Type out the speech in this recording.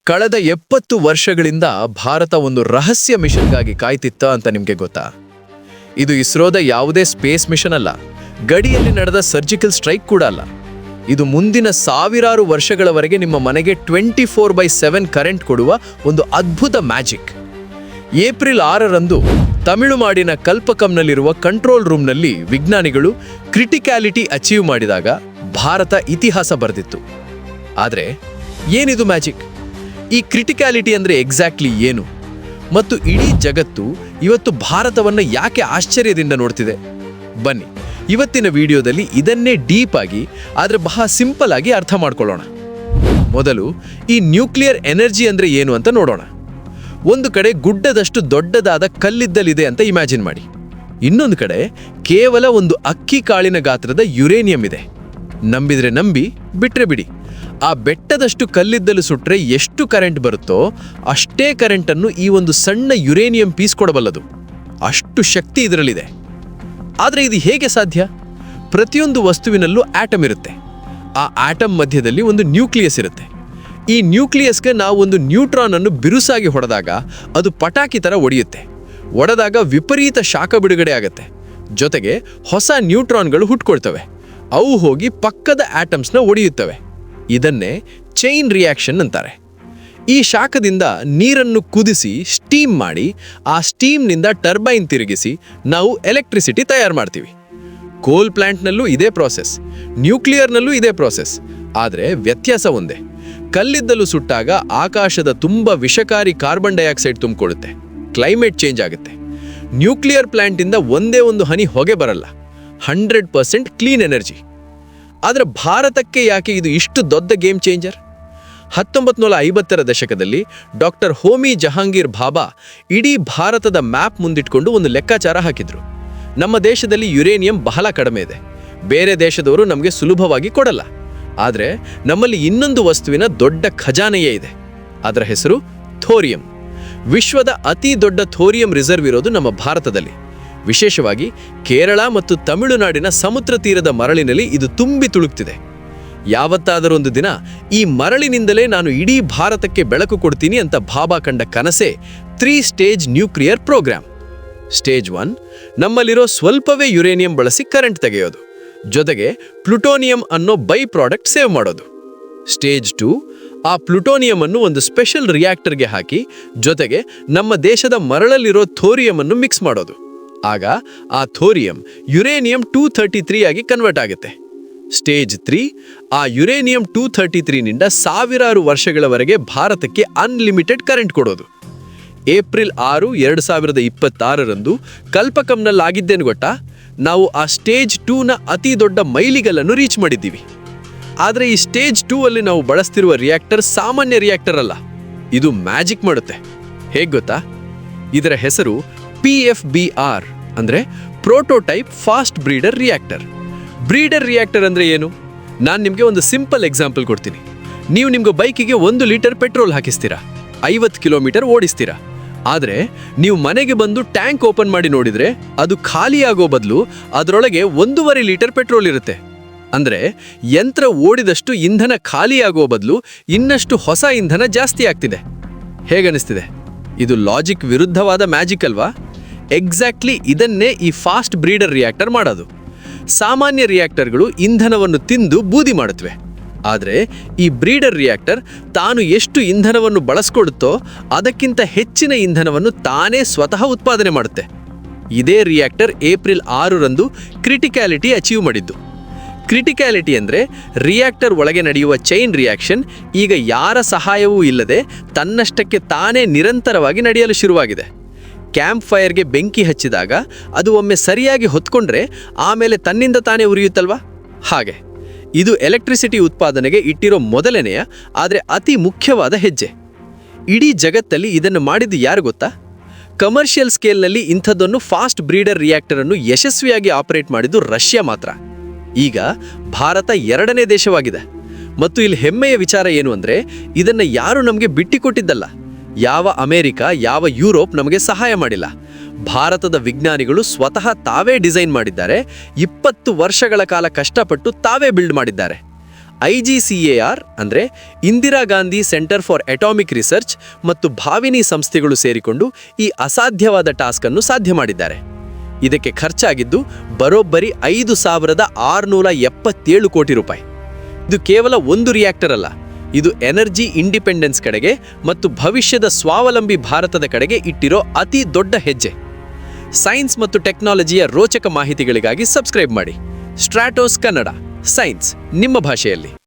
ಕಳೆದ 70 ವರ್ಷಗಳಿಂದ ಭಾರತ ಒಂದು ರಹಸ್ಯ ಮಿಷನ್ಗಾಗಿ ಕಾಯ್ತಿತ್ತ ಅಂತ ನಿಮಗೆ ಗೊತ್ತಾ? ಇದು ಇಸ್ರೋದ ಯಾವುದೇ ಸ್ಪೇಸ್ ಮಿಷನ್ ಅಲ್ಲ, ಗಡಿಯಲ್ಲಿ ನಡೆದ ಸರ್ಜಿಕಲ್ ಸ್ಟ್ರೈಕ್ ಕೂಡ ಅಲ್ಲ. ಇದು ಮುಂದಿನ ಸಾವಿರಾರು ವರ್ಷಗಳವರೆಗೆ ನಿಮ್ಮ ಮನೆಗೆ 24/7 ಕರೆಂಟ್ ಕೊಡುವ ಒಂದು ಅದ್ಭುತ ಮ್ಯಾಜಿಕ್. ಏಪ್ರಿಲ್ 6ರಂದು ತಮಿಳುನಾಡಿನ ಕಲ್ಪಕಂನಲ್ಲಿರುವ ಕಂಟ್ರೋಲ್ ರೂಮ್ನಲ್ಲಿ ವಿಜ್ಞಾನಿಗಳು ಕ್ರಿಟಿಕ್ಯಾಲಿಟಿ ಅಚೀವ್ ಮಾಡಿದಾಗ ಭಾರತ ಇತಿಹಾಸ ಬರೆದಿತ್ತು. ಆದರೆ ಏನಿದು ಮ್ಯಾಜಿಕ್? ಈ ಕ್ರಿಟಿಕ್ಯಾಲಿಟಿ ಅಂದರೆ ಎಕ್ಸಾಕ್ಟ್ಲಿ ಏನು? ಮತ್ತು ಇಡೀ ಜಗತ್ತು ಇವತ್ತು ಭಾರತವನ್ನು ಯಾಕೆ ಆಶ್ಚರ್ಯದಿಂದ ನೋಡ್ತಿದೆ? ಬನ್ನಿ, ಇವತ್ತಿನ ವಿಡಿಯೋದಲ್ಲಿ ಇದನ್ನೇ ಡೀಪ್ ಆಗಿ ಆದರೆ ಬಹಳ ಸಿಂಪಲ್ ಆಗಿ ಅರ್ಥ ಮಾಡ್ಕೊಳ್ಳೋಣ. ಮೊದಲು ಈ ನ್ಯೂಕ್ಲಿಯರ್ ಎನರ್ಜಿ ಅಂದರೆ ಏನು ಅಂತ ನೋಡೋಣ. ಒಂದು ಕಡೆ ಗುಡ್ಡದಷ್ಟು ದೊಡ್ಡದಾದ ಕಲ್ಲಿದ್ದಲಿದೆ ಅಂತ ಇಮ್ಯಾಜಿನ್ ಮಾಡಿ. ಇನ್ನೊಂದು ಕಡೆ ಕೇವಲ ಒಂದು ಅಕ್ಕಿ ಕಾಳಿನ ಗಾತ್ರದ ಯುರೇನಿಯಂ ಇದೆ. ನಂಬಿದ್ರೆ ನಂಬಿ, ಬಿಟ್ರೆ ಬಿಡಿ. ಆ ಬೆಟ್ಟದಷ್ಟು ಕಲ್ಲಿದ್ದಲು ಸುಟ್ರೆ ಎಷ್ಟು ಕರೆಂಟ್ ಬರುತ್ತೋ ಅಷ್ಟೇ ಕರೆಂಟನ್ನು ಈ ಒಂದು ಸಣ್ಣ ಯುರೇನಿಯಂ ಪೀಸ್ ಕೊಡಬಲ್ಲದು. ಅಷ್ಟು ಶಕ್ತಿ ಇದರಲ್ಲಿದೆ. ಆದರೆ ಇದು ಹೇಗೆ ಸಾಧ್ಯ? ಪ್ರತಿಯೊಂದು ವಸ್ತುವಿನಲ್ಲೂ ಆಟಮ್ ಇರುತ್ತೆ. ಆ ಆಟಮ್ ಮಧ್ಯದಲ್ಲಿ ಒಂದು ನ್ಯೂಕ್ಲಿಯಸ್ ಇರುತ್ತೆ. ಈ ನ್ಯೂಕ್ಲಿಯಸ್ಗೆ ನಾವು ಒಂದು ನ್ಯೂಟ್ರಾನ್ ಅನ್ನು ಬಿರುಸಾಗಿ ಹೊಡೆದಾಗ ಅದು ಪಟಾಕಿ ಥರ ಒಡೆಯುತ್ತೆ. ಒಡೆದಾಗ ವಿಪರೀತ ಶಾಖ ಬಿಡುಗಡೆ ಆಗುತ್ತೆ. ಜೊತೆಗೆ ಹೊಸ ನ್ಯೂಟ್ರಾನ್ಗಳು ಹುಟ್ಕೊಳ್ತವೆ. ಅವು ಹೋಗಿ ಪಕ್ಕದ ಆಟಮ್ಸ್ನ ಒಡೆಯುತ್ತವೆ. ಇದನ್ನೇ ಚೈನ್ ರಿಯಾಕ್ಷನ್ ಅಂತಾರೆ. ಈ ಶಾಖದಿಂದ ನೀರನ್ನು ಕುದಿಸಿ ಸ್ಟೀಮ್ ಮಾಡಿ ಆ ಸ್ಟೀಮ್ನಿಂದ ಟರ್ಬೈನ್ ತಿರುಗಿಸಿ ನಾವು ಎಲೆಕ್ಟ್ರಿಸಿಟಿ ತಯಾರು ಮಾಡ್ತೀವಿ. ಕೋಲ್ ಪ್ಲಾಂಟ್ನಲ್ಲೂ ಇದೇ ಪ್ರಾಸೆಸ್, ನ್ಯೂಕ್ಲಿಯರ್ನಲ್ಲೂ ಇದೇ ಪ್ರಾಸೆಸ್. ಆದರೆ ವ್ಯತ್ಯಾಸ ಒಂದೇ. ಕಲ್ಲಿದ್ದಲು ಸುಟ್ಟಾಗ ಆಕಾಶದ ತುಂಬ ವಿಷಕಾರಿ ಕಾರ್ಬನ್ ಡೈಆಕ್ಸೈಡ್ ತುಂಬಿಕೊಳ್ಳುತ್ತೆ, ಕ್ಲೈಮೇಟ್ ಚೇಂಜ್ ಆಗುತ್ತೆ. ನ್ಯೂಕ್ಲಿಯರ್ ಪ್ಲಾಂಟಿಂದ ಒಂದೇ ಒಂದು ಹನಿ ಹೊಗೆ ಬರಲ್ಲ, 100% ಕ್ಲೀನ್ ಎನರ್ಜಿ. ಆದರೆ ಭಾರತಕ್ಕೆ ಯಾಕೆ ಇದು ಇಷ್ಟು ದೊಡ್ಡ ಗೇಮ್ ಚೇಂಜರ್? 1950ರ ದಶಕದಲ್ಲಿ ಡಾಕ್ಟರ್ ಹೋಮಿ ಜಹಾಂಗೀರ್ ಭಾಭಾ ಇಡೀ ಭಾರತದ ಮ್ಯಾಪ್ ಮುಂದಿಟ್ಕೊಂಡು ಒಂದು ಲೆಕ್ಕಾಚಾರ ಹಾಕಿದ್ರು. ನಮ್ಮ ದೇಶದಲ್ಲಿ ಯುರೇನಿಯಂ ಬಹಳ ಕಡಿಮೆ ಇದೆ, ಬೇರೆ ದೇಶದವರು ನಮಗೆ ಸುಲಭವಾಗಿ ಕೊಡಲ್ಲ. ಆದರೆ ನಮ್ಮಲ್ಲಿ ಇನ್ನೊಂದು ವಸ್ತುವಿನ ದೊಡ್ಡ ಖಜಾನೆಯೇ ಇದೆ. ಅದರ ಹೆಸರು ಥೋರಿಯಂ. ವಿಶ್ವದ ಅತಿ ದೊಡ್ಡ ಥೋರಿಯಂ ರಿಸರ್ವ್ ಇರೋದು ನಮ್ಮ ಭಾರತದಲ್ಲಿ. ವಿಶೇಷವಾಗಿ ಕೇರಳ ಮತ್ತು ತಮಿಳುನಾಡಿನ ಸಮುದ್ರ ತೀರದ ಮರಳಿನಲ್ಲಿ ಇದು ತುಂಬಿ ತುಳುಕ್ತಿದೆ. ಯಾವತ್ತಾದರೊಂದು ದಿನ ಈ ಮರಳಿನಿಂದಲೇ ನಾನು ಇಡೀ ಭಾರತಕ್ಕೆ ಬೆಳಕು ಕೊಡ್ತೀನಿ ಅಂತ ಭಾಭಾ ಕಂಡ ಕನಸೇ 3 ಸ್ಟೇಜ್ ನ್ಯೂಕ್ಲಿಯರ್ ಪ್ರೋಗ್ರಾಮ್. ಸ್ಟೇಜ್ 1 ನಮ್ಮಲ್ಲಿರೋ ಸ್ವಲ್ಪವೇ ಯುರೇನಿಯಂ ಬಳಸಿ ಕರೆಂಟ್ ತೆಗೆಯೋದು, ಜೊತೆಗೆ ಪ್ಲುಟೋನಿಯಂ ಅನ್ನೋ ಬೈ ಪ್ರಾಡಕ್ಟ್ ಸೇವ್ ಮಾಡೋದು. ಸ್ಟೇಜ್ 2 ಆ ಪ್ಲುಟೋನಿಯಂ ಅನ್ನು ಒಂದು ಸ್ಪೆಷಲ್ ರಿಯಾಕ್ಟರ್ಗೆ ಹಾಕಿ ಜೊತೆಗೆ ನಮ್ಮ ದೇಶದ ಮರಳಲ್ಲಿರೋ ಥೋರಿಯಂ ಅನ್ನು ಮಿಕ್ಸ್ ಮಾಡೋದು. ಆಗ ಆ ಥೋರಿಯಂ ಯುರೇನಿಯಂ 233 ಆಗಿ ಕನ್ವರ್ಟ್ ಆಗುತ್ತೆ. ಸ್ಟೇಜ್ 3 ಆ ಯುರೇನಿಯಂ 233ನಿಂದ ಸಾವಿರಾರು ವರ್ಷಗಳವರೆಗೆ ಭಾರತಕ್ಕೆ ಅನ್ಲಿಮಿಟೆಡ್ ಕರೆಂಟ್ ಕೊಡೋದು. ಏಪ್ರಿಲ್ 6, 2026ರಂದು ಕಲ್ಪಕಂನಲ್ಲಾಗಿದ್ದೇನು ಗೊತ್ತಾ? ನಾವು ಆ ಸ್ಟೇಜ್ 2ನ ಅತಿ ದೊಡ್ಡ ಮೈಲಿಗಲ್ಲನ್ನು ರೀಚ್ ಮಾಡಿದ್ದೀವಿ. ಆದರೆ ಈ ಸ್ಟೇಜ್ 2 ಅಲ್ಲಿ ನಾವು ಬಳಸ್ತಿರುವ ರಿಯಾಕ್ಟರ್ ಸಾಮಾನ್ಯ ರಿಯಾಕ್ಟರ್ ಅಲ್ಲ, ಇದು ಮ್ಯಾಜಿಕ್ ಮಾಡುತ್ತೆ. ಹೇಗೆ ಗೊತ್ತಾ? ಇದರ ಹೆಸರು PFBR ಅಂದರೆ prototype fast breeder reactor. Breeder reactor ಅಂದರೆ ಏನು? ನಾನು ನಿಮಗೆ ಒಂದು ಸಿಂಪಲ್ ಎಕ್ಸಾಂಪಲ್ ಕೊಡ್ತೀನಿ. ನೀವು ನಿಮ್ಮ ಬೈಕಿಗೆ 1 ಲೀಟರ್ ಪೆಟ್ರೋಲ್ ಹಾಕಿಸ್ತೀರಾ, 50 ಕಿಲೋಮೀಟರ್ ಓಡಿಸ್ತೀರಾ. ಆದರೆ ನೀವು ಮನೆಗೆ ಬಂದು ಟ್ಯಾಂಕ್ ಓಪನ್ ಮಾಡಿ ನೋಡಿದರೆ ಅದು ಖಾಲಿಯಾಗೋ ಬದಲು ಅದರೊಳಗೆ 1.5 ಲೀಟರ್ ಪೆಟ್ರೋಲ್ ಇರುತ್ತೆ. ಅಂದರೆ ಯಂತ್ರ ಓಡಿದಷ್ಟು ಇಂಧನ ಖಾಲಿಯಾಗೋ ಬದಲು ಇನ್ನಷ್ಟು ಹೊಸ ಇಂಧನ ಜಾಸ್ತಿ ಆಗ್ತಿದೆ. ಹೇಗನಿಸ್ತಿದೆ? ಇದು ಲಾಜಿಕ್ ವಿರುದ್ಧವಾದ ಮ್ಯಾಜಿಕ್ ಅಲ್ವಾ? ಎಕ್ಸಾಕ್ಟ್ಲಿ ಇದನ್ನೇ ಈ ಫಾಸ್ಟ್ ಬ್ರೀಡರ್ ರಿಯಾಕ್ಟರ್ ಮಾಡೋದು. ಸಾಮಾನ್ಯ ರಿಯಾಕ್ಟರ್ಗಳು ಇಂಧನವನ್ನು ತಿಂದು ಬೂದಿ ಮಾಡುತ್ತವೆ. ಆದರೆ ಈ ಬ್ರೀಡರ್ ರಿಯಾಕ್ಟರ್ ತಾನು ಎಷ್ಟು ಇಂಧನವನ್ನು ಬಳಸ್ಕೊಡುತ್ತೋ ಅದಕ್ಕಿಂತ ಹೆಚ್ಚಿನ ಇಂಧನವನ್ನು ತಾನೇ ಸ್ವತಃ ಉತ್ಪಾದನೆ ಮಾಡುತ್ತೆ. ಇದೇ ರಿಯಾಕ್ಟರ್ ಏಪ್ರಿಲ್ 6ರಂದು ಕ್ರಿಟಿಕ್ಯಾಲಿಟಿ ಅಚೀವ್ ಮಾಡಿದ್ದು. ಕ್ರಿಟಿಕ್ಯಾಲಿಟಿ ಅಂದರೆ ರಿಯಾಕ್ಟರ್ ಒಳಗೆ ನಡೆಯುವ ಚೈನ್ ರಿಯಾಕ್ಷನ್ ಈಗ ಯಾರ ಸಹಾಯವೂ ಇಲ್ಲದೆ ತನ್ನಷ್ಟಕ್ಕೆ ತಾನೇ ನಿರಂತರವಾಗಿ ನಡೆಯಲು ಶುರುವಾಗಿದೆ. ಕ್ಯಾಂಪ್ ಫೈರ್ಗೆ ಬೆಂಕಿ ಹಚ್ಚಿದಾಗ ಅದು ಒಮ್ಮೆ ಸರಿಯಾಗಿ ಹೊತ್ಕೊಂಡ್ರೆ ಆಮೇಲೆ ತನ್ನಿಂದ ತಾನೇ ಉರಿಯುತ್ತಲ್ವಾ? ಹಾಗೆ ಇದು ಎಲೆಕ್ಟ್ರಿಸಿಟಿ ಉತ್ಪಾದನೆಗೆ ಇಟ್ಟಿರೋ ಮೊದಲನೆಯ ಆದರೆ ಅತಿ ಮುಖ್ಯವಾದ ಹೆಜ್ಜೆ. ಇಡೀ ಜಗತ್ತಲ್ಲಿ ಇದನ್ನು ಮಾಡಿದ್ದು ಯಾರು ಗೊತ್ತಾ? ಕಮರ್ಷಿಯಲ್ ಸ್ಕೇಲ್ನಲ್ಲಿ ಇಂಥದ್ದನ್ನು ಫಾಸ್ಟ್ ಬ್ರೀಡರ್ ರಿಯಾಕ್ಟರ್ ಅನ್ನು ಯಶಸ್ವಿಯಾಗಿ ಆಪರೇಟ್ ಮಾಡಿದ್ದು ರಷ್ಯಾ ಮಾತ್ರ. ಈಗ ಭಾರತ 2ನೇ ದೇಶವಾಗಿದೆ. ಮತ್ತು ಇಲ್ಲಿ ಹೆಮ್ಮೆಯ ವಿಚಾರ ಏನು ಅಂದರೆ ಇದನ್ನು ಯಾರು ನಮಗೆ ಬಿಟ್ಟಿಕೊಟ್ಟಿದ್ದಲ್ಲ. ಯಾವ ಅಮೆರಿಕ, ಯಾವ ಯುರೋಪ್ ನಮಗೆ ಸಹಾಯ ಮಾಡಿಲ್ಲ. ಭಾರತದ ವಿಜ್ಞಾನಿಗಳು ಸ್ವತಃ ತಾವೇ ಡಿಸೈನ್ ಮಾಡಿದ್ದಾರೆ. 20 ವರ್ಷಗಳ ಕಾಲ ಕಷ್ಟಪಟ್ಟು ತಾವೇ ಬಿಲ್ಡ್ ಮಾಡಿದ್ದಾರೆ. IGCAR ಅಂದರೆ Indira Gandhi centre for atomic research ಮತ್ತು ಭಾವಿನಿ ಸಂಸ್ಥೆಗಳು ಸೇರಿಕೊಂಡು ಈ ಅಸಾಧ್ಯವಾದ ಟಾಸ್ಕ್ ಅನ್ನು ಸಾಧ್ಯ ಮಾಡಿದ್ದಾರೆ. ಇದಕ್ಕೆ ಖರ್ಚಾಗಿದ್ದು ಬರೋಬ್ಬರಿ 5,677 ಕೋಟಿ ರೂಪಾಯಿ. ಇದು ಕೇವಲ ಒಂದು ರಿಯಾಕ್ಟರ್ ಅಲ್ಲ, ಇದು ಎನರ್ಜಿ ಇಂಡಿಪೆಂಡೆನ್ಸ್ ಕಡೆಗೆ ಮತ್ತು ಭವಿಷ್ಯದ ಸ್ವಾವಲಂಬಿ ಭಾರತದ ಕಡೆಗೆ ಇಟ್ಟಿರೋ ಅತಿ ದೊಡ್ಡ ಹೆಜ್ಜೆ. ಸೈನ್ಸ್ ಮತ್ತು ಟೆಕ್ನಾಲಜಿಯ ರೋಚಕ ಮಾಹಿತಿಗಳಿಗಾಗಿ ಸಬ್ಸ್ಕ್ರೈಬ್ ಮಾಡಿ. ಸ್ಟ್ರಾಟೋಸ್ ಕನ್ನಡ, ಸೈನ್ಸ್ ನಿಮ್ಮ ಭಾಷೆಯಲ್ಲಿ.